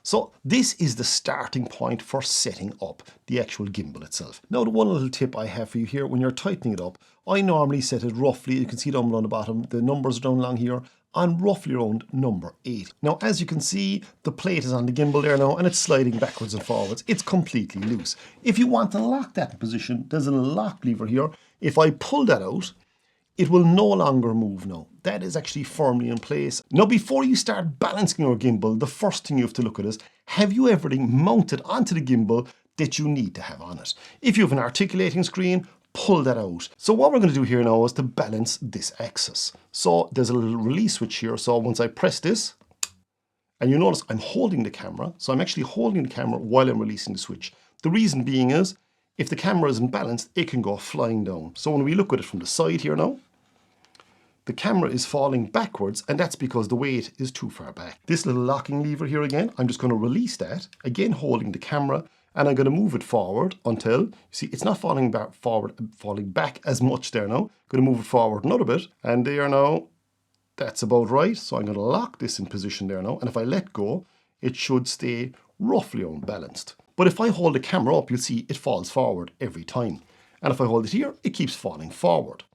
So this is the starting point for setting up the actual gimbal itself. Now the one little tip I have for you here, when you're tightening it up, I normally set it roughly, you can see down below on the bottom, the numbers are down along here, on roughly around number 8. Now as you can see, the plate is on the gimbal there now and it's sliding backwards and forwards. It's completely loose. If you want to lock that in position, there's a lock lever here. If I pull that out, it will no longer move now. That is actually firmly in place. Now before you start balancing your gimbal, the first thing you have to look at is, have you everything mounted onto the gimbal that you need to have on it? If you have an articulating screen, pull that out. So what we're going to do here now is to balance this axis. So there's a little release switch here. So once I press this, and you notice I'm holding the camera. So I'm actually holding the camera while I'm releasing the switch. The reason being is, if the camera isn't balanced, it can go flying down. So when we look at it from the side here now, the camera is falling backwards, and that's because the weight is too far back. This little locking lever here again, I'm just going to release that, again holding the camera, and I'm going to move it forward until, you see, it's not falling back forward, falling back as much there now. I'm going to move it forward another bit, and there now, that's about right. So I'm going to lock this in position there now, and if I let go, it should stay roughly unbalanced. But if I hold the camera up, you'll see it falls forward every time. And if I hold it here, it keeps falling forward.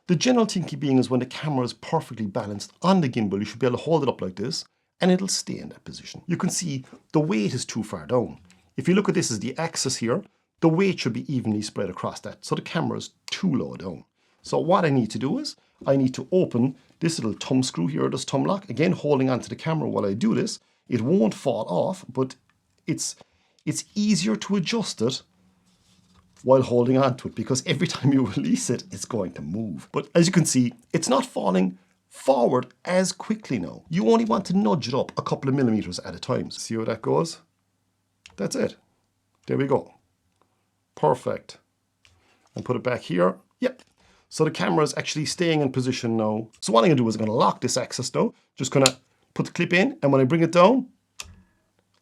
The general thinking being is when the camera is perfectly balanced on the gimbal, you should be able to hold it up like this and it'll stay in that position. You can see the weight is too far down. If you look at this as the axis here, the weight should be evenly spread across that. So the camera is too low down. So what I need to do is I need to open this little thumb screw here, this thumb lock, again holding onto the camera while I do this. It won't fall off, but it's easier to adjust it while holding on to it, because every time you release it, it's going to move. But as you can see, it's not falling forward as quickly now. You only want to nudge it up a couple of millimeters at a time. See how that goes? That's it. There we go. Perfect. And put it back here. Yep. So the camera is actually staying in position now. So what I'm going to do is I'm going to lock this axis now. Just going to put the clip in, and when I bring it down,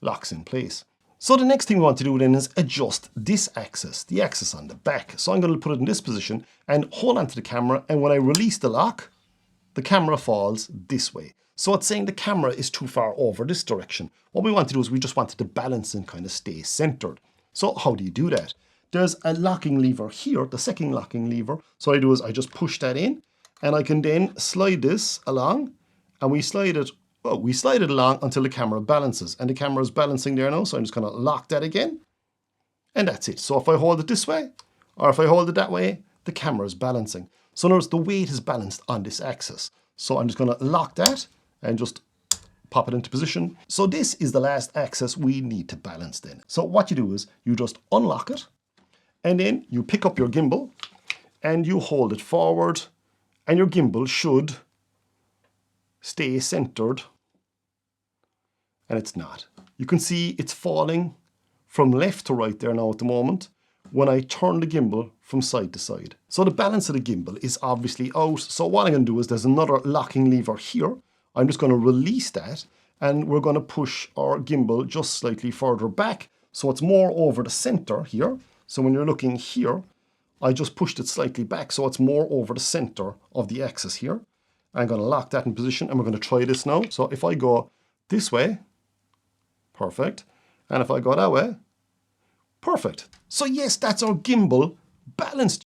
locks in place. So the next thing we want to do then is adjust this axis, the axis on the back. So I'm going to put it in this position and hold onto the camera, and when I release the lock, the camera falls this way. So it's saying the camera is too far over this direction. What we want to do is we just want it to balance and kind of stay centered. So how do you do that? There's a locking lever here, the second locking lever. So what I do is I just push that in, and I can then slide this along, and we slide it along until the camera balances, and the camera is balancing there now. So I'm just going to lock that again, and that's it. So if I hold it this way, or if I hold it that way, the camera is balancing. So notice the weight is balanced on this axis. So I'm just going to lock that and just pop it into position. So this is the last axis we need to balance then. So what you do is you just unlock it, and then you pick up your gimbal and you hold it forward, and your gimbal should stay centered. And it's not. You can see it's falling from left to right there now at the moment when I turn the gimbal from side to side. So the balance of the gimbal is obviously out. So what I'm going to do is there's another locking lever here. I'm just going to release that, and we're going to push our gimbal just slightly further back so it's more over the center here. So when you're looking here, I just pushed it slightly back so it's more over the center of the axis here. I'm going to lock that in position, and we're going to try this now. So if I go this way, perfect. And if I go that way, perfect. So yes, that's our gimbal balanced.